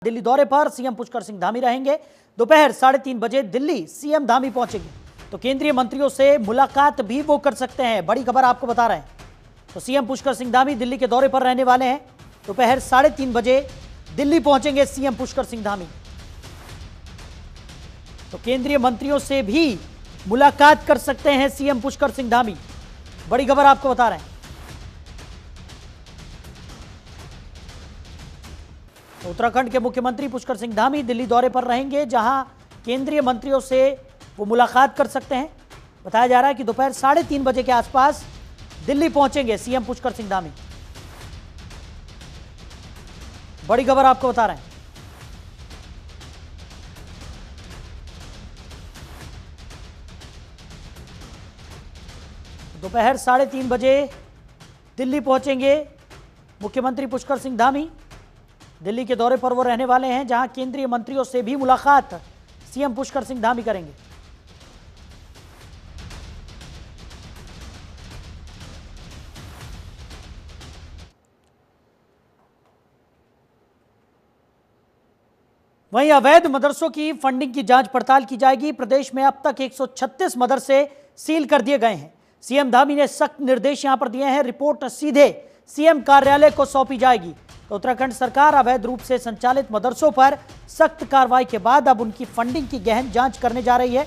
दिल्ली दौरे पर सीएम पुष्कर सिंह धामी रहेंगे। दोपहर 3:30 बजे दिल्ली सीएम धामी पहुंचेंगे तो केंद्रीय मंत्रियों से मुलाकात भी वो कर सकते हैं। बड़ी खबर आपको बता रहे हैं। तो सीएम पुष्कर सिंह धामी दिल्ली के दौरे पर रहने वाले हैं। दोपहर 3:30 बजे दिल्ली पहुंचेंगे सीएम पुष्कर सिंह धामी तो केंद्रीय मंत्रियों से भी मुलाकात कर सकते हैं सीएम पुष्कर सिंह धामी। बड़ी खबर आपको बता रहे हैं। उत्तराखंड के मुख्यमंत्री पुष्कर सिंह धामी दिल्ली दौरे पर रहेंगे, जहां केंद्रीय मंत्रियों से वो मुलाकात कर सकते हैं। बताया जा रहा है कि दोपहर 3:30 बजे के आसपास दिल्ली पहुंचेंगे सीएम पुष्कर सिंह धामी। बड़ी खबर आपको बता रहे हैं। दोपहर 3:30 बजे दिल्ली पहुंचेंगे मुख्यमंत्री पुष्कर सिंह धामी। दिल्ली के दौरे पर वो रहने वाले हैं, जहां केंद्रीय मंत्रियों से भी मुलाकात सीएम पुष्कर सिंह धामी करेंगे। वहीं अवैध मदरसों की फंडिंग की जांच पड़ताल की जाएगी। प्रदेश में अब तक 136 मदरसे सील कर दिए गए हैं। सीएम धामी ने सख्त निर्देश यहां पर दिए हैं। रिपोर्ट सीधे सीएम कार्यालय को सौंपी जाएगी। तो उत्तराखंड सरकार अवैध रूप से संचालित मदरसों पर सख्त कार्रवाई के बाद अब उनकी फंडिंग की गहन जांच करने जा रही है।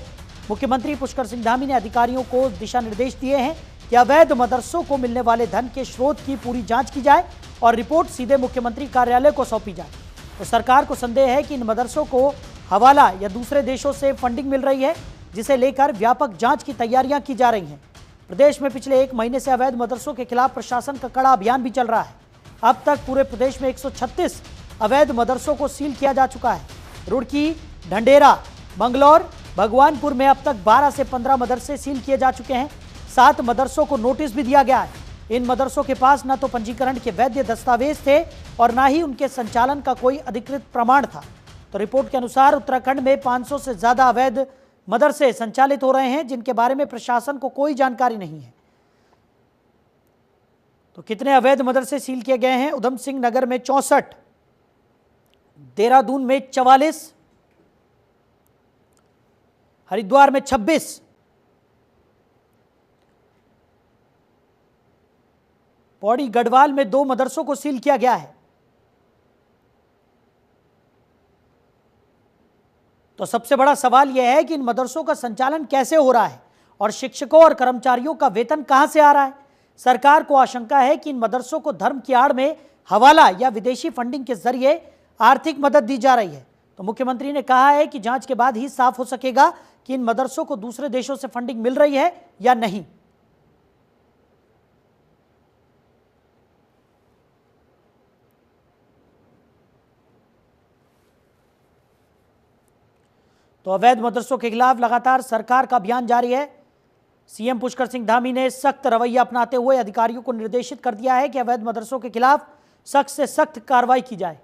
मुख्यमंत्री पुष्कर सिंह धामी ने अधिकारियों को दिशा निर्देश दिए हैं कि अवैध मदरसों को मिलने वाले धन के स्रोत की पूरी जांच की जाए और रिपोर्ट सीधे मुख्यमंत्री कार्यालय को सौंपी जाए। तो सरकार को संदेह है कि इन मदरसों को हवाला या दूसरे देशों से फंडिंग मिल रही है, जिसे लेकर व्यापक जांच की तैयारियां की जा रही हैं। प्रदेश में पिछले 1 महीने से अवैध मदरसों के खिलाफ प्रशासन का कड़ा अभियान भी चल रहा है। अब तक पूरे प्रदेश में 136 अवैध मदरसों को सील किया जा चुका है। रुड़की, ढंडेरा, बंगलौर, भगवानपुर में अब तक 12 से 15 मदरसे सील किए जा चुके हैं। 7 मदरसों को नोटिस भी दिया गया है। इन मदरसों के पास न तो पंजीकरण के वैध दस्तावेज थे और न ही उनके संचालन का कोई अधिकृत प्रमाण था। तो रिपोर्ट के अनुसार उत्तराखंड में 500 से ज्यादा अवैध मदरसे संचालित हो रहे हैं, जिनके बारे में प्रशासन को कोई जानकारी नहीं है। तो कितने अवैध मदरसे सील किए गए हैं? उधम सिंह नगर में 64, देहरादून में 44, हरिद्वार में 26, पौड़ी गढ़वाल में 2 मदरसों को सील किया गया है। तो सबसे बड़ा सवाल यह है कि इन मदरसों का संचालन कैसे हो रहा है और शिक्षकों और कर्मचारियों का वेतन कहां से आ रहा है। सरकार को आशंका है कि इन मदरसों को धर्म की आड़ में हवाला या विदेशी फंडिंग के जरिए आर्थिक मदद दी जा रही है। तो मुख्यमंत्री ने कहा है कि जांच के बाद ही साफ हो सकेगा कि इन मदरसों को दूसरे देशों से फंडिंग मिल रही है या नहीं। तो अवैध मदरसों के खिलाफ लगातार सरकार का अभियान जारी है। सीएम पुष्कर सिंह धामी ने सख्त रवैया अपनाते हुए अधिकारियों को निर्देशित कर दिया है कि अवैध मदरसों के खिलाफ सख्त से सख्त कार्रवाई की जाए।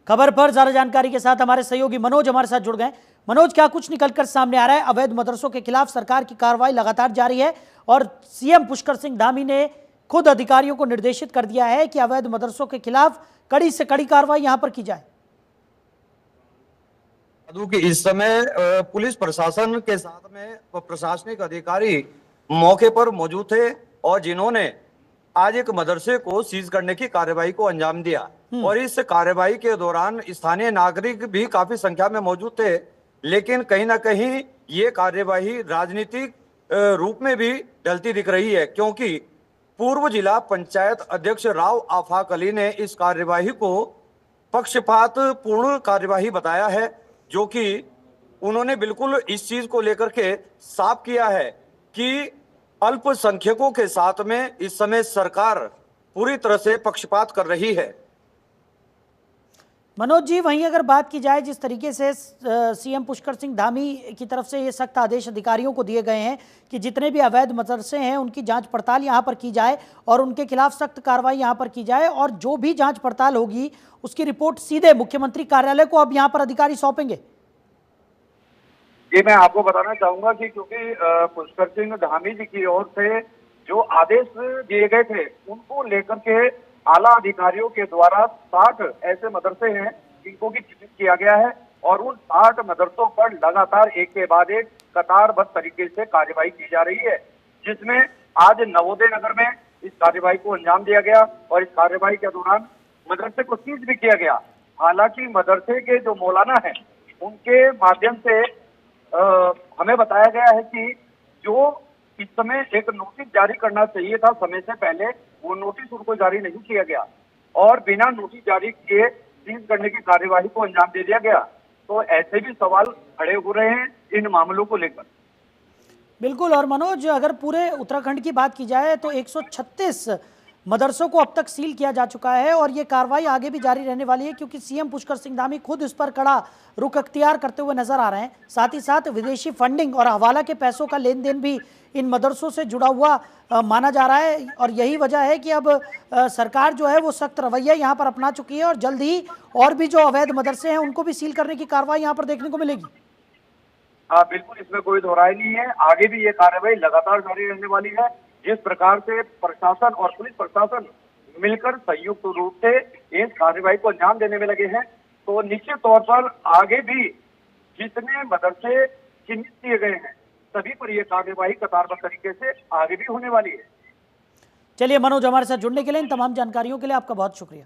खबर पर ज्यादा जानकारी के साथ हमारे सहयोगी मनोज हमारे साथ जुड़ गए। मनोज, क्या कुछ निकलकर सामने आ रहा है? अवैध मदरसों के खिलाफ सरकार की कार्रवाई लगातार जारी है और सीएम पुष्कर सिंह धामी ने खुद अधिकारियों को निर्देशित कर दिया है कि अवैध मदरसों के खिलाफ कड़ी से कड़ी कार्रवाई यहां पर की जाए। कि इस समय पुलिस प्रशासन के साथ में प्रशासनिक अधिकारी मौके पर मौजूद थे और जिन्होंने आज एक मदरसे को सीज करने की कार्यवाही को अंजाम दिया। और इस कार्यवाही के दौरान स्थानीय नागरिक भी काफी संख्या में मौजूद थे, लेकिन कहीं ना कहीं ये कार्यवाही राजनीतिक रूप में भी ढलती दिख रही है, क्योंकि पूर्व जिला पंचायत अध्यक्ष राव आफाक अली ने इस कार्यवाही को पक्षपात पूर्ण कार्यवाही बताया है, जो कि उन्होंने बिल्कुल इस चीज को लेकर के साफ किया है कि अल्पसंख्यकों के साथ में इस समय सरकार पूरी तरह से पक्षपात कर रही है। मनोज जी, वहीं अगर बात की जाए जिस तरीके से सीएम पुष्कर सिंह धामी की तरफ से ये सख्त आदेश अधिकारियों को दिए गए हैं कि जितने भी अवैध मदरसे हैं उनकी जांच पड़ताल यहां पर की जाए और उनके खिलाफ सख्त कार्रवाई यहां पर की जाए, और जो भी जांच पड़ताल होगी उसकी रिपोर्ट सीधे मुख्यमंत्री कार्यालय को अब यहां पर अधिकारी सौंपेंगे। जी, मैं आपको बताना चाहूंगा कि क्योंकि पुष्कर सिंह धामी जी की ओर से जो आदेश दिए गए थे उनको लेकर के आला अधिकारियों के द्वारा 60 ऐसे मदरसे हैं जिनको की चिन्हित किया गया है और उन 60 मदरसों पर लगातार एक के बाद एक कतारबद्ध तरीके से कार्यवाही की जा रही है, जिसमें आज नवोदय नगर में इस कार्यवाही को अंजाम दिया गया और इस कार्यवाही के दौरान मदरसे को सीज भी किया गया। हालांकि मदरसे के जो मौलाना हैं उनके माध्यम से हमें बताया गया है कि जो इस समय एक नोटिस जारी करना चाहिए था समय से पहले, वो नोटिस उनको जारी नहीं किया गया और बिना नोटिस जारी किए सीज करने की कार्यवाही को अंजाम दे दिया गया। तो ऐसे भी सवाल खड़े हो रहे हैं इन मामलों को लेकर। बिल्कुल। और मनोज, अगर पूरे उत्तराखंड की बात की जाए तो 136 मदरसों को अब तक सील किया जा चुका है और ये कार्रवाई आगे भी जारी रहने वाली है, क्योंकि सीएम पुष्कर सिंह धामी खुद इस पर कड़ा रुख अख्तियार करते हुए नजर आ रहे हैं। साथ ही साथ विदेशी फंडिंग और हवाला के पैसों का लेन देन भी इन मदरसों से जुड़ा हुआ माना जा रहा है और यही वजह है कि अब सरकार जो है वो सख्त रवैया यहाँ पर अपना चुकी है और जल्द ही और भी जो अवैध मदरसे हैं उनको भी सील करने की कार्रवाई यहाँ पर देखने को मिलेगी। हाँ बिल्कुल, इसमें कोई दोहराई नहीं है। आगे भी ये कार्रवाई लगातार जारी रहने वाली है। जिस प्रकार से प्रशासन और पुलिस प्रशासन मिलकर संयुक्त रूप से इस कार्रवाई को अंजाम देने में लगे हैं, तो निश्चित तौर पर आगे भी जितने मदरसे चिन्हित किए गए हैं सभी पर यह कार्रवाई कतारबद्ध तरीके से आगे भी होने वाली है। चलिए मनोज, हमारे साथ जुड़ने के लिए, इन तमाम जानकारियों के लिए आपका बहुत शुक्रिया।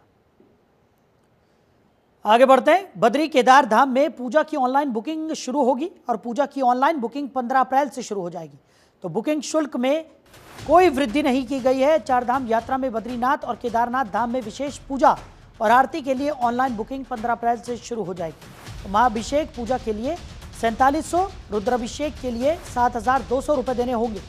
आगे बढ़ते हैं। बद्री केदार धाम में पूजा की ऑनलाइन बुकिंग शुरू होगी और पूजा की ऑनलाइन बुकिंग 15 अप्रैल से शुरू हो जाएगी। तो बुकिंग शुल्क में कोई वृद्धि नहीं की गई है। चार धाम यात्रा में बद्रीनाथ और केदारनाथ धाम में विशेष पूजा और आरती के लिए ऑनलाइन बुकिंग 15 अप्रैल से शुरू हो जाएगी। तो महाअभिषेक पूजा के लिए 4700, रुद्राभिषेक के लिए 7200 रुपये देने होंगे।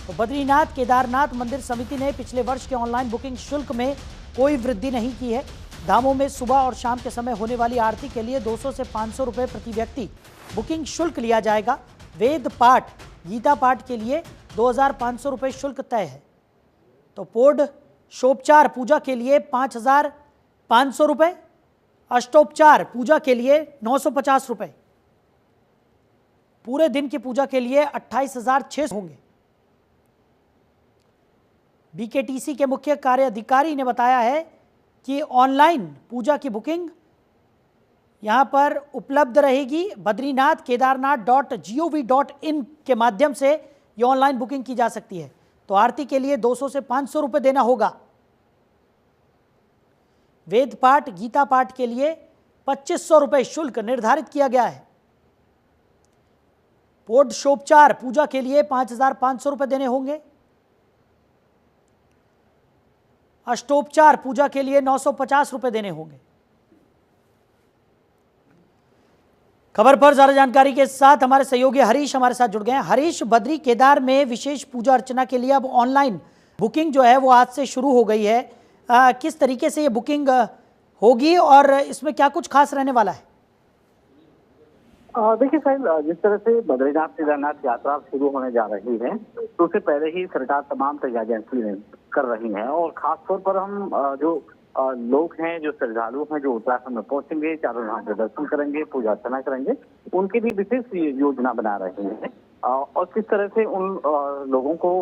तो बद्रीनाथ केदारनाथ मंदिर समिति ने पिछले वर्ष के ऑनलाइन बुकिंग शुल्क में कोई वृद्धि नहीं की है। धामों में सुबह और शाम के समय होने वाली आरती के लिए 200 से 500 रुपये प्रति व्यक्ति बुकिंग शुल्क लिया जाएगा। वेद पाठ, गीता पाठ के लिए 2500 रुपये शुल्क तय है। तो पोड शोपचार पूजा के लिए 5500 रुपये, अष्टोपचार पूजा के लिए 950 रुपये, पूरे दिन की पूजा के लिए 28,600 होंगे। बीकेटीसी के मुख्य कार्य अधिकारी ने बताया है कि ऑनलाइन पूजा की बुकिंग यहाँ पर उपलब्ध रहेगी। बद्रीनाथ kedarnath.gov.in के माध्यम से ये ऑनलाइन बुकिंग की जा सकती है। तो आरती के लिए 200 से 500 रुपये देना होगा। वेद पाठ, गीता पाठ के लिए 2500 रुपये शुल्क निर्धारित किया गया है। पोड शोपचार पूजा के लिए 5500 रुपये देने होंगे। अष्टोपचार पूजा के लिए 950 रुपये देने होंगे। खबर पर ज्यादा जानकारी के साथ हमारे सहयोगी हरीश हमारे साथ जुड़ गए हैं। हरीश, बद्री केदार में विशेष पूजा अर्चना के लिए अब ऑनलाइन बुकिंग जो है वो आज से शुरू हो गई है। किस तरीके से ये बुकिंग होगी और इसमें क्या कुछ खास रहने वाला है? देखिए साहिल, जिस तरह से बद्रीनाथ केदारनाथ यात्रा शुरू होने जा रही है तो उससे पहले ही सरकार तमाम तैयारियां कर रही है और खासतौर पर हम जो लोग हैं, जो श्रद्धालु हैं, जो उत्तराखंड में पहुंचेंगे, चारों धाम के दर्शन करेंगे, पूजा अर्चना करेंगे, उनके लिए विशेष योजना बना रहे हैं और किस तरह से उन लोगों को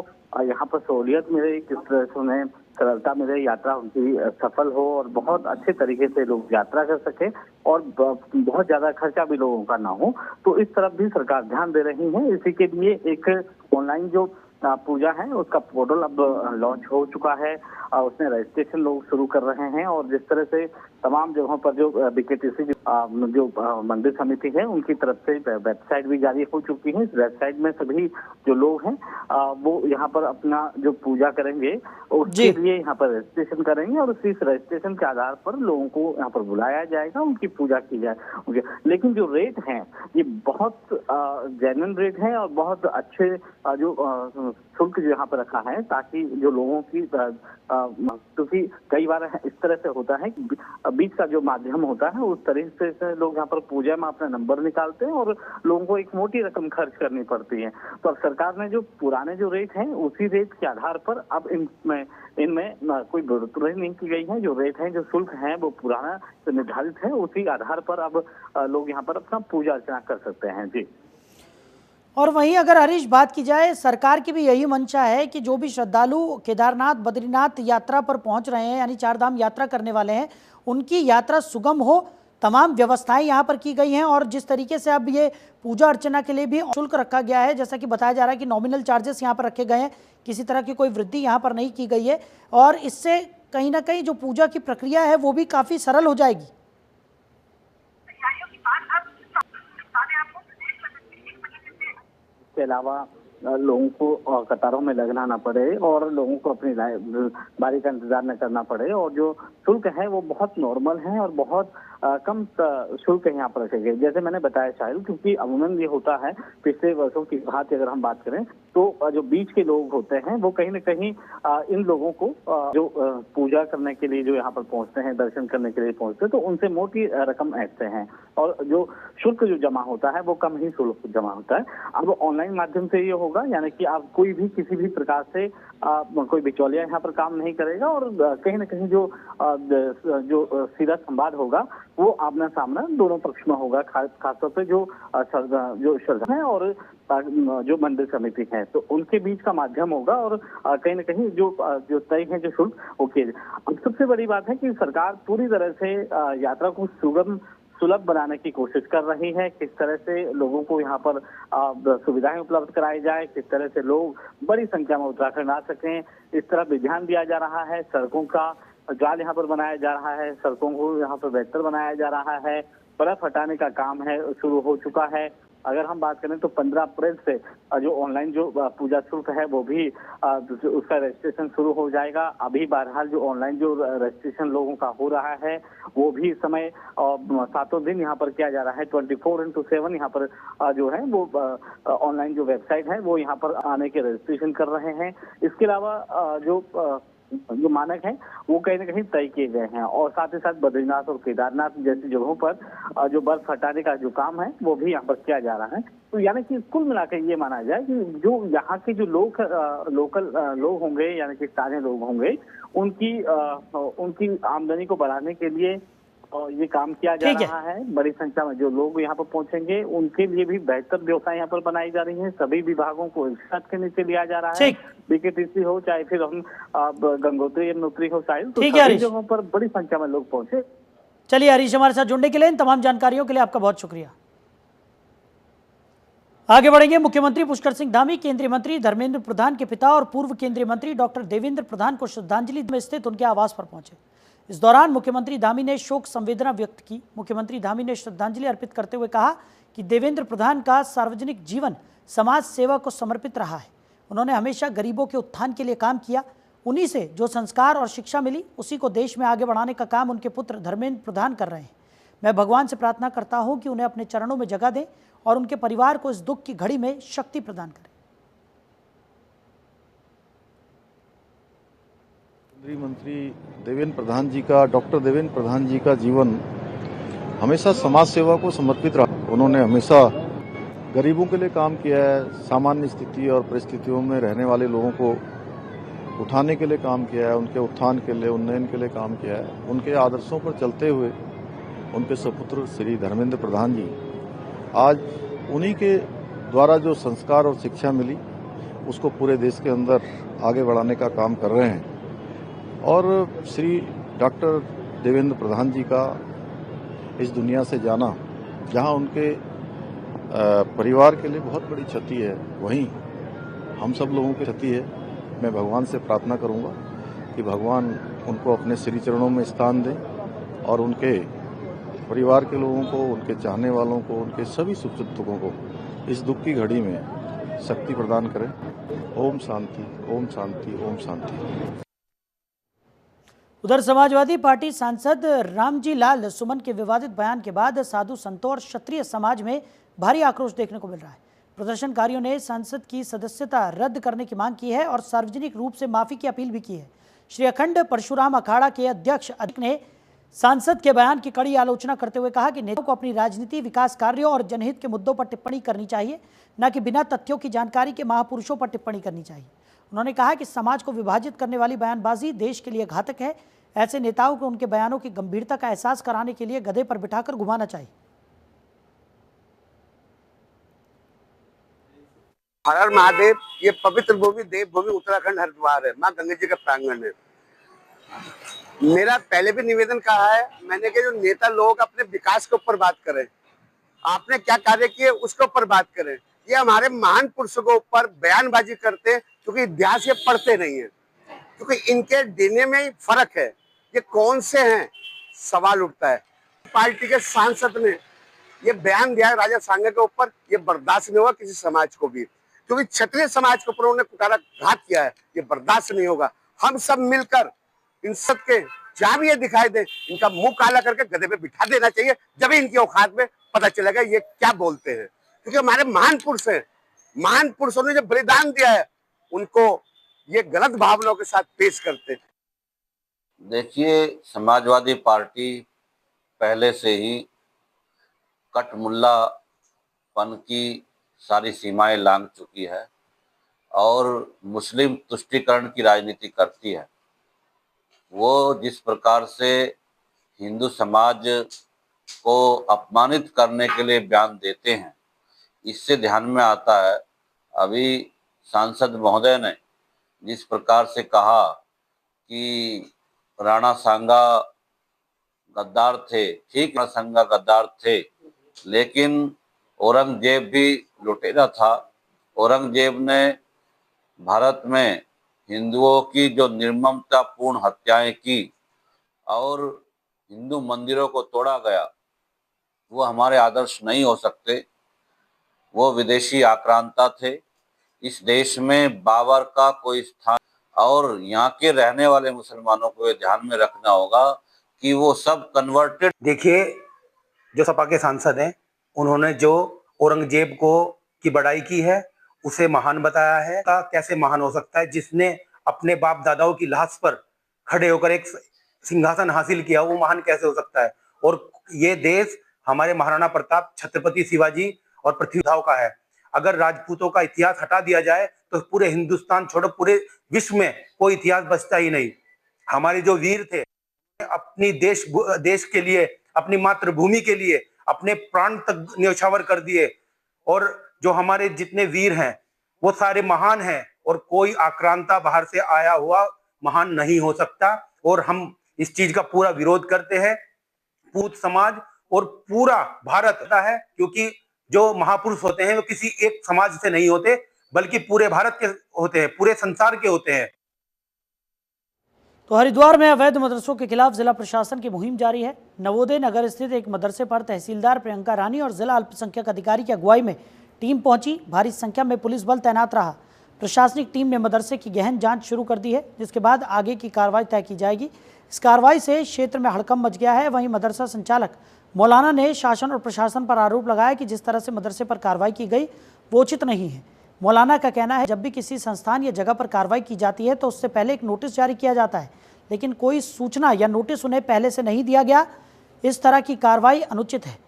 यहाँ पर सहूलियत मिले, किस तरह से उन्हें सरलता मिले, यात्रा उनकी सफल हो और बहुत अच्छे तरीके से लोग यात्रा कर सके और बहुत ज्यादा खर्चा भी लोगों का ना हो, तो इस तरफ भी सरकार ध्यान दे रही है। इसी के लिए एक ऑनलाइन जो पूजा है उसका पोर्टल अब लॉन्च हो चुका है, उसमें रजिस्ट्रेशन लोग शुरू कर रहे हैं और जिस तरह से तमाम जगहों पर जो बीकेटीसी जो मंदिर समिति है उनकी तरफ से वेबसाइट भी जारी हो चुकी है। इस वेबसाइट में सभी जो लोग हैं वो यहाँ पर अपना जो पूजा करेंगे उसके लिए यहाँ पर रजिस्ट्रेशन करेंगे और उसी रजिस्ट्रेशन के आधार पर लोगों को यहाँ पर बुलाया जाएगा, उनकी पूजा की जाए। लेकिन जो रेट है ये बहुत जेन्युइन रेट है और बहुत अच्छे जो शुल्क जो यहाँ पर रखा है ताकि जो लोगों की क्योंकि कई बार इस तरह से होता है कि बीच का जो माध्यम होता है उस तरीके से लोग यहाँ पर पूजा में अपना नंबर निकालते हैं और लोगों को एक मोटी रकम खर्च करनी पड़ती है। तो अब सरकार ने जो पुराने जो रेट हैं उसी रेट के आधार पर अब इनमें कोई बढ़ोतरी नहीं की गई है। जो रेट है, जो शुल्क है वो पुराना जो निर्धारित है उसी आधार पर अब लोग यहाँ पर अपना पूजा अर्चना कर सकते हैं। जी। और वहीं अगर हरीश बात की जाए, सरकार की भी यही मंशा है कि जो भी श्रद्धालु केदारनाथ बद्रीनाथ यात्रा पर पहुंच रहे हैं, यानी चारधाम यात्रा करने वाले हैं, उनकी यात्रा सुगम हो। तमाम व्यवस्थाएं यहां पर की गई हैं और जिस तरीके से अब ये पूजा अर्चना के लिए भी शुल्क रखा गया है, जैसा कि बताया जा रहा है कि नॉमिनल चार्जेस यहां पर रखे गए हैं, किसी तरह की कोई वृद्धि यहां पर नहीं की गई है और इससे कहीं ना कहीं जो पूजा की प्रक्रिया है वो भी काफी सरल हो जाएगी। इसके अलावा लोगों को कतारों में लगना ना पड़े और लोगों को अपनी बारी का इंतजार न करना पड़े और जो शुल्क है वो बहुत नॉर्मल है और बहुत कम शुल्क यहाँ पर रखे गए। जैसे मैंने बताया शायद, क्योंकि अमूमन ये होता है पिछले वर्षों की बात अगर हम बात करें तो जो बीच के लोग होते हैं वो कहीं न कहीं इन लोगों को जो पूजा करने के लिए जो यहाँ पर पहुंचते हैं, दर्शन करने के लिए पहुंचते हैं, तो उनसे मोटी रकम ऐंठते हैं और जो शुल्क जो जमा होता है वो कम ही शुल्क जमा होता है। अब ऑनलाइन माध्यम से ये होगा, यानी कि आप कोई भी किसी भी प्रकार से कोई बिचौलिया यहाँ पर काम नहीं करेगा और कहीं ना कहीं जो सीधा संवाद होगा वो आमना सामना दोनों पक्ष में होगा, खासतौर पे जो श्रद्धा है और जो मंदिर समिति है, तो उनके बीच का माध्यम होगा और कहीं ना कहीं जो तय है जो शुल्क वो किए। अब सबसे बड़ी बात है कि सरकार पूरी तरह से यात्रा को सुलभ बनाने की कोशिश कर रही है। किस तरह से लोगों को यहाँ पर सुविधाएं उपलब्ध कराई जाए, किस तरह से लोग बड़ी संख्या में उत्तराखंड आ सकें, इस तरह भी ध्यान दिया जा रहा है। सड़कों का जाल यहाँ पर बनाया जा रहा है, सड़कों को यहाँ पर बेहतर बनाया जा रहा है, बर्फ हटाने का काम है शुरू हो चुका है। अगर हम बात करें तो 15 अप्रैल से जो ऑनलाइन जो पूजा शुल्क है वो भी उसका रजिस्ट्रेशन शुरू हो जाएगा। अभी बहरहाल जो ऑनलाइन जो रजिस्ट्रेशन लोगों का हो रहा है वो भी समय 7 दिन यहाँ पर किया जा रहा है। 24/7 यहाँ पर जो है वो ऑनलाइन जो वेबसाइट है वो यहाँ पर आने के रजिस्ट्रेशन कर रहे हैं। इसके अलावा जो मानक है वो कहीं ना कहीं तय किए गए हैं और साथ ही साथ बद्रीनाथ और केदारनाथ जैसी जगहों पर जो बर्फ हटाने का जो काम है वो भी यहाँ पर किया जा रहा है। तो यानी कि कुल मिलाकर ये माना जाए कि जो यहाँ के जो लोकल लोग होंगे, यानी कि स्थानीय लोग होंगे, उनकी आमदनी को बढ़ाने के लिए और ये काम किया जा रहा है। बड़ी संख्या में जो लोग यहाँ पर पहुंचेंगे उनके लिए भी बेहतर व्यवस्था यहाँ पर बनाई जा रही है। सभी विभागों को एक साथ के नीचे लिया जा रहा है, बीकेटीसी हो चाहे फिर हम गंगोत्री यमुनोत्री हो, शायद तो सभी जगहों पर बड़ी संख्या में लोग पहुंचे। चलिए हरीश, हमारे साथ जुड़ने के लिए, इन तमाम जानकारियों के लिए आपका बहुत शुक्रिया। आगे बढ़ेंगे। मुख्यमंत्री पुष्कर सिंह धामी केंद्रीय मंत्री धर्मेंद्र प्रधान के पिता और पूर्व केंद्रीय मंत्री डॉक्टर देवेंद्र प्रधान को श्रद्धांजलि में स्थित उनके आवास पर पहुंचे। इस दौरान मुख्यमंत्री धामी ने शोक संवेदना व्यक्त की। मुख्यमंत्री धामी ने श्रद्धांजलि अर्पित करते हुए कहा कि देवेंद्र प्रधान का सार्वजनिक जीवन समाज सेवा को समर्पित रहा है। उन्होंने हमेशा गरीबों के उत्थान के लिए काम किया। उन्हीं से जो संस्कार और शिक्षा मिली उसी को देश में आगे बढ़ाने का काम उनके पुत्र धर्मेंद्र प्रधान कर रहे हैं। मैं भगवान से प्रार्थना करता हूं कि उन्हें अपने चरणों में जगह दें और उनके परिवार को इस दुख की घड़ी में शक्ति प्रदान करें। केंद्रीय मंत्री देवेंद्र प्रधान जी का, डॉक्टर देवेंद्र प्रधान जी का जीवन हमेशा समाज सेवा को समर्पित रहा। उन्होंने हमेशा गरीबों के लिए काम किया है, सामान्य स्थिति और परिस्थितियों में रहने वाले लोगों को उठाने के लिए काम किया है, उनके उत्थान के लिए, उन्नयन के लिए काम किया है। उनके आदर्शों पर चलते हुए उनके सपुत्र श्री धर्मेंद्र प्रधान जी आज उन्हीं के द्वारा जो संस्कार और शिक्षा मिली उसको पूरे देश के अंदर आगे बढ़ाने का काम कर रहे हैं। और श्री डॉक्टर देवेंद्र प्रधान जी का इस दुनिया से जाना, जहां उनके परिवार के लिए बहुत बड़ी क्षति है, वहीं हम सब लोगों की क्षति है। मैं भगवान से प्रार्थना करूंगा कि भगवान उनको अपने श्री चरणों में स्थान दें और उनके परिवार के लोगों को, उनके चाहने वालों को, उनके सभी शुभचिंतकों को इस दुख की घड़ी में शक्ति प्रदान करें। ओम शांति, ओम शांति, ओम शांति। उधर समाजवादी पार्टी सांसद रामजी लाल सुमन के विवादित बयान के बाद साधु संतों और क्षत्रिय समाज में भारी आक्रोश देखने को मिल रहा है। प्रदर्शनकारियों ने सांसद की सदस्यता रद्द करने की मांग की है और सार्वजनिक रूप से माफी की अपील भी की है। श्री अखंड परशुराम अखाड़ा के अध्यक्ष ने सांसद के बयान की कड़ी आलोचना करते हुए कहा कि नेताओं को अपनी राजनीति, विकास कार्यों और जनहित के मुद्दों पर टिप्पणी करनी चाहिए, न कि बिना तथ्यों की जानकारी के महापुरुषों पर टिप्पणी करनी चाहिए। उन्होंने कहा कि समाज को विभाजित करने वाली बयानबाजी देश के लिए घातक है। ऐसे नेताओं को उनके बयानों की गंभीरता का एहसास कराने के लिए गधे पर बिठाकर घुमाना चाहिए। हर हर महादेव, ये पवित्र भूमि देवभूमि उत्तराखंड हरिद्वार है, माँ गंगा जी का प्रांगण है। मेरा पहले भी निवेदन कहा है मैंने कि जो नेता लोग अपने विकास के ऊपर बात करें, आपने क्या कार्य किए उसके ऊपर बात करें। ये हमारे महान पुरुषों के ऊपर बयानबाजी करते हैं क्योंकि इतिहास ये पढ़ते नहीं है, क्योंकि इनके देने में ही फर्क है। ये कौन से हैं, सवाल उठता है। पार्टी के सांसद ने ये बयान दिया राजा सांगा के ऊपर, ये बर्दाश्त नहीं होगा किसी समाज को भी, क्योंकि क्षत्रिय समाज के ऊपर उन्होंने कुठाराघात किया है। ये बर्दाश्त नहीं होगा। हम सब मिलकर इन सब के जहां भी ये दिखाई दे, इनका मुंह काला करके गधे पे बिठा देना चाहिए, जब इनकी औकात में पता चलेगा ये क्या बोलते हैं। क्योंकि हमारे महान पुरुष हैं, महान पुरुषों ने जो बलिदान दिया है उनको ये गलत भावनाओं के साथ पेश करते हैं। देखिए, समाजवादी पार्टी पहले से ही कटमुल्लापन की सारी सीमाएं लांघ चुकी है और मुस्लिम तुष्टीकरण की राजनीति करती है। वो जिस प्रकार से हिंदू समाज को अपमानित करने के लिए बयान देते हैं, इससे ध्यान में आता है अभी सांसद महोदय ने जिस प्रकार से कहा कि राणा सांगा गद्दार थे। ठीक, राणा सांगा गद्दार थे, लेकिन औरंगजेब भी लुटेरा था। औरंगजेब ने भारत में हिंदुओं की जो निर्ममतापूर्ण हत्याएं की और हिंदू मंदिरों को तोड़ा गया, वो हमारे आदर्श नहीं हो सकते। वो विदेशी आक्रांता थे। इस देश में बाबर का कोई स्थान, और यहाँ के रहने वाले मुसलमानों को ये ध्यान में रखना होगा कि वो सब कन्वर्टेड। देखिए, जो सपा के सांसद हैं उन्होंने जो औरंगजेब को की बड़ाई की है उसे महान बताया है। का कैसे महान हो सकता है जिसने अपने बाप दादाओं की लाश पर खड़े होकर एक सिंहासन हासिल किया, वो महान कैसे हो सकता है। और ये देश हमारे महाराणा प्रताप, छत्रपति शिवाजी और पृथ्वीराज का है। अगर राजपूतों का इतिहास हटा दिया जाए तो पूरे हिंदुस्तान छोड़ो पूरे विश्व में कोई इतिहास बचता ही नहीं। हमारे जो वीर थे अपनी देश के लिए, अपनी मातृभूमि के लिए अपने प्राण तक न्यौछावर कर दिए। और जो हमारे जितने वीर हैं वो सारे महान हैं और कोई आक्रांता बाहर से आया हुआ महान नहीं हो सकता। और हम इस चीज का पूरा विरोध करते हैं। पूत समाज और पूरा भारत है, क्योंकि जो महापुरुष होते हैं वो किसी एक समाज से नहीं होते बल्कि पूरे भारत के होते हैं, पूरे संसार के होते हैं। तो हरिद्वार में अवैध मदरसों के खिलाफ जिला प्रशासन की मुहिम जारी है। नवोदय नगर स्थित एक मदरसे पर तहसीलदार प्रियंका रानी और जिला अल्पसंख्यक अधिकारी की अगुवाई में टीम पहुंची। भारी संख्या में पुलिस बल तैनात रहा। प्रशासनिक टीम ने मदरसे की गहन जांच शुरू कर दी है, जिसके बाद आगे की कार्रवाई तय की जाएगी। इस कार्रवाई से क्षेत्र में हड़कंप मच गया है। वहीं मदरसा संचालक मौलाना ने शासन और प्रशासन पर आरोप लगाया कि जिस तरह से मदरसे पर कार्रवाई की गई वो उचित नहीं है। मौलाना का कहना है जब भी किसी संस्थान या जगह पर कार्रवाई की जाती है तो उससे पहले एक नोटिस जारी किया जाता है, लेकिन कोई सूचना या नोटिस उन्हें पहले से नहीं दिया गया। इस तरह की कार्रवाई अनुचित है।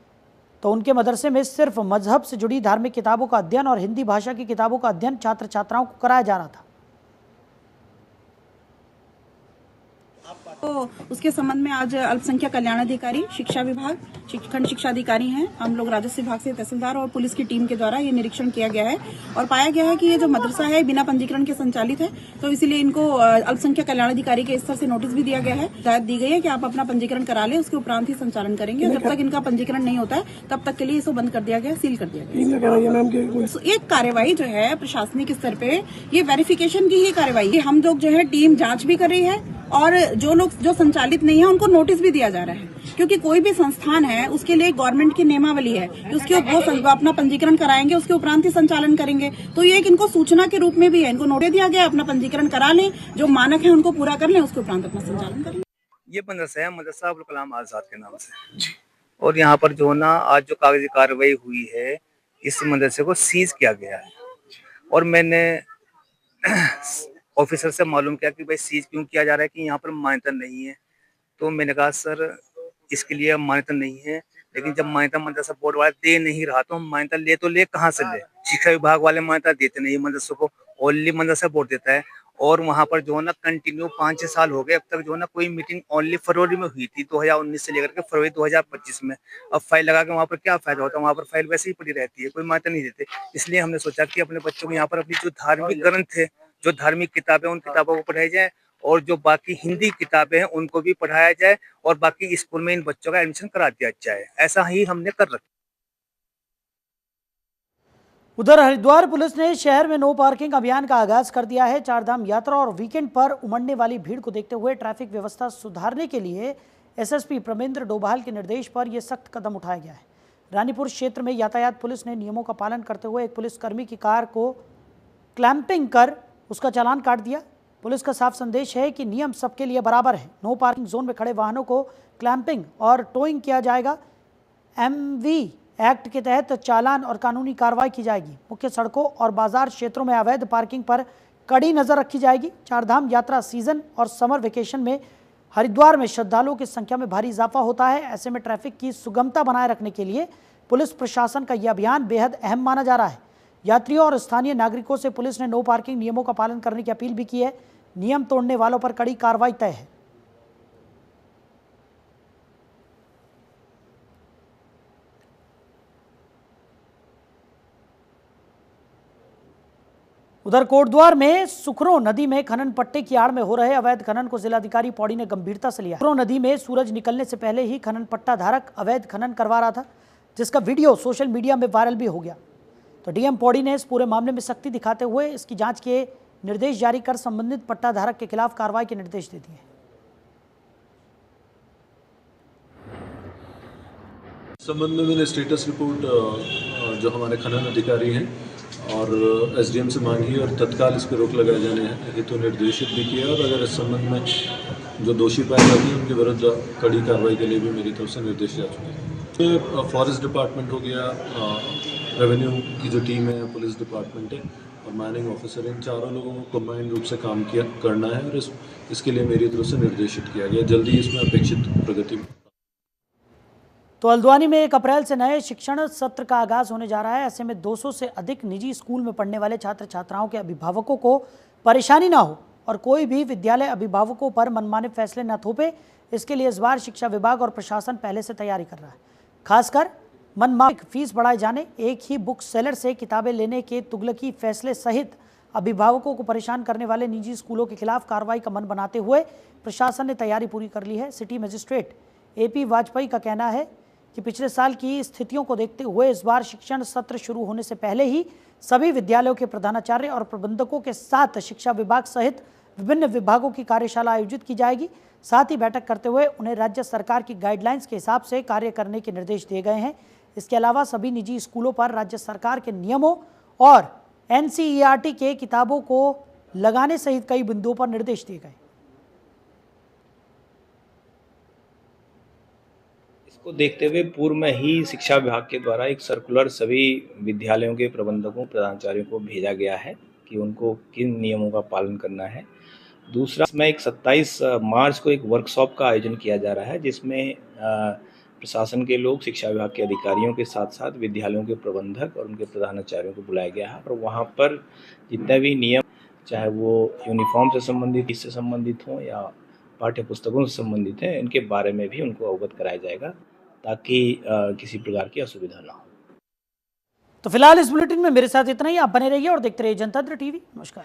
तो उनके मदरसे में सिर्फ मजहब से जुड़ी धार्मिक किताबों का अध्ययन और हिंदी भाषा की किताबों का अध्ययन छात्र छात्राओं को कराया जा रहा था। तो उसके संबंध में आज अल्पसंख्यक कल्याण अधिकारी, शिक्षा विभाग, खंड शिक्षा अधिकारी हैं, हम लोग राजस्व विभाग से तहसीलदार और पुलिस की टीम के द्वारा ये निरीक्षण किया गया है और पाया गया है कि ये जो मदरसा है बिना पंजीकरण के संचालित है। तो इसीलिए इनको अल्पसंख्यक कल्याण अधिकारी के स्तर से नोटिस भी दिया गया है। हिदायत दी गई है कि आप अपना पंजीकरण करा लें, उसके उपरांत ही संचालन करेंगे। जब तक इनका पंजीकरण नहीं होता है तब तक के लिए इसको बंद कर दिया गया, सील कर दिया गया। एक कार्यवाही जो है प्रशासनिक स्तर पे, ये वेरिफिकेशन की ही कार्यवाही। हम लोग जो है टीम जांच भी कर रही है और जो लोग जो संचालित नहीं है उनको नोटिस भी दिया जा रहा है, क्योंकि कोई भी संस्थान है उसके लिए गवर्नमेंट की नियमावली है कि उसके वो अपना पंजीकरण कराएंगे, उसके उपरांत ही संचालन करेंगे। तो ये एक इनको सूचना के रूप में भी है, इनको नोटिस दिया गया, अपना पंजीकरण करा लें, जो मानक है उनको पूरा कर लें, उसके उपरांत अपना संचालन करें। ये मदरसा है मदरसा अबुल कलाम आजाद के नाम से जी। और यहाँ पर जो ना आज जो कागजी कार्रवाई हुई है, इस मदरसे को सीज किया गया है। और मैंने ऑफिसर से मालूम किया कि भाई सीज क्यों किया जा रहा है, कि यहाँ पर मान्यता नहीं है। तो मैंने कहा सर इसके लिए मान्यता नहीं है, लेकिन जब मान्यता मदरसा बोर्ड वाले दे नहीं रहा तो मान्यता ले कहाँ से ले। शिक्षा विभाग वाले मान्यता देते नहीं मदरसों को, ओनली मदरसा बोर्ड देता है। और वहाँ पर जो है ना कंटिन्यू 5-6 साल हो गए अब तक जो है ना कोई मीटिंग ओनली फरवरी में हुई थी 2019 से लेकर के फरवरी 2025 में। अब फाइल लगा के वहाँ पर क्या फायदा होता है, वहाँ पर फाइल वैसे ही पड़ी रहती है, कोई मान्यता नहीं देते। इसलिए हमने सोचा कि अपने बच्चों को यहाँ पर अपनी जो धार्मिक ग्रंथ है, जो धार्मिक किताबें, उन किताबों को पढ़ाई जाए और जो बाकी हिंदी किताबें हैं उनको भी पढ़ाया जाए और बाकी स्कूल में इन बच्चों का एडमिशन करा दिया जाए। ऐसा ही हमने कर रखा। उधर हरिद्वार पुलिस ने शहर में नो पार्किंग अभियान का आगाज कर दिया है। चारधाम यात्रा और वीकेंड पर उमड़ने वाली भीड़ को देखते हुए ट्रैफिक व्यवस्था सुधारने के लिए एसएसपी प्रमेंद्र डोभाल के निर्देश पर यह सख्त कदम उठाया गया है। रानीपुर क्षेत्र में यातायात पुलिस ने नियमों का पालन करते हुए एक पुलिसकर्मी की कार को क्लैंपिंग कर उसका चालान काट दिया। पुलिस का साफ संदेश है कि नियम सबके लिए बराबर है। नो पार्किंग जोन में खड़े वाहनों को क्लैंपिंग और टोइंग किया जाएगा। एमवी एक्ट के तहत चालान और कानूनी कार्रवाई की जाएगी। मुख्य सड़कों और बाजार क्षेत्रों में अवैध पार्किंग पर कड़ी नजर रखी जाएगी। चारधाम यात्रा सीजन और समर वेकेशन में हरिद्वार में श्रद्धालुओं की संख्या में भारी इजाफा होता है। ऐसे में ट्रैफिक की सुगमता बनाए रखने के लिए पुलिस प्रशासन का यह अभियान बेहद अहम माना जा रहा है। यात्रियों और स्थानीय नागरिकों से पुलिस ने नो पार्किंग नियमों का पालन करने की अपील भी की है। नियम तोड़ने वालों पर कड़ी कार्रवाई तय है। उधर कोटद्वार में सुखरो नदी में खनन पट्टे की आड़ में हो रहे अवैध खनन को जिलाधिकारी पौड़ी ने गंभीरता से लिया। सुखरो नदी में सूरज निकलने से पहले ही खनन पट्टा धारक अवैध खनन करवा रहा था, जिसका वीडियो सोशल मीडिया में वायरल भी हो गया। तो डीएम पौड़ी ने इस पूरे मामले में सख्ती दिखाते हुए इसकी जांच के निर्देश जारी कर संबंधित पट्टा धारक के खिलाफ कार्रवाई के निर्देश दे दिए। संबंध में मैंने स्टेटस रिपोर्ट जो हमारे खनन अधिकारी हैं और एसडीएम से मांगी और तत्काल इस पर रोक लगाए जाने हेतु निर्देशित भी किया और अगर इस संबंध में जो दोषी पाए जाते हैं उनके विरुद्ध कड़ी कार्रवाई के लिए भी मेरी तरफ से निर्देश जा चुके हैं। फॉरेस्ट डिपार्टमेंट हो गया, रेवेन्यू की जो टीम है, पुलिस डिपार्टमेंट है और माइनिंग ऑफिसर, इन चारों लोगों को कंबाइंड रूप से काम करना है और इसके लिए मेरी तरफ से निर्देशित किया गया। जल्दी इसमें अपेक्षित प्रगति। तो हल्द्वानी में 1 अप्रैल से नए शिक्षण सत्र का आगाज होने जा रहा है। ऐसे में 200 से अधिक निजी स्कूल में पढ़ने वाले छात्र छात्राओं के अभिभावकों को परेशानी ना हो और कोई भी विद्यालय अभिभावकों पर मनमाने फैसले न थोपे, इसके लिए इस बार शिक्षा विभाग और प्रशासन पहले से तैयारी कर रहा है। खासकर मनमाफिक फीस बढ़ाए जाने, एक ही बुक सेलर से किताबें लेने के तुगलकी फैसले सहित अभिभावकों को परेशान करने वाले निजी स्कूलों के खिलाफ कार्रवाई का मन बनाते हुए प्रशासन ने तैयारी पूरी कर ली है। सिटी मजिस्ट्रेट AP वाजपेयी का कहना है कि पिछले साल की स्थितियों को देखते हुए इस बार शिक्षण सत्र शुरू होने से पहले ही सभी विद्यालयों के प्रधानाचार्य और प्रबंधकों के साथ शिक्षा विभाग सहित विभिन्न विभागों की कार्यशाला आयोजित की जाएगी। साथ ही बैठक करते हुए उन्हें राज्य सरकार की गाइडलाइंस के हिसाब से कार्य करने के निर्देश दिए गए हैं। इसके अलावा सभी निजी स्कूलों पर राज्य सरकार के नियमों और NCERT के किताबों को लगाने सहित कई बिंदुओं पर निर्देश दिए गए। इसको देखते हुए पूर्व में ही शिक्षा विभाग के द्वारा एक सर्कुलर सभी विद्यालयों के प्रबंधकों प्रधानाचार्यों को भेजा गया है कि उनको किन नियमों का पालन करना है। दूसरा, इसमें एक 27 मार्च को एक वर्कशॉप का आयोजन किया जा रहा है जिसमें प्रशासन के लोग, शिक्षा विभाग के अधिकारियों के साथ साथ विद्यालयों के प्रबंधक और उनके प्रधानाचार्यों को बुलाया गया है और वहाँ पर जितने भी नियम, चाहे वो यूनिफॉर्म से संबंधित, इससे संबंधित हों या पाठ्य पुस्तकों से संबंधित हैं, इनके बारे में भी उनको अवगत कराया जाएगा ताकि किसी प्रकार की असुविधा ना हो। तो फिलहाल इस बुलेटिन में मेरे साथ इतना ही। आप बने रहिए और देखते रहिए जनतंत्र टीवी। नमस्कार।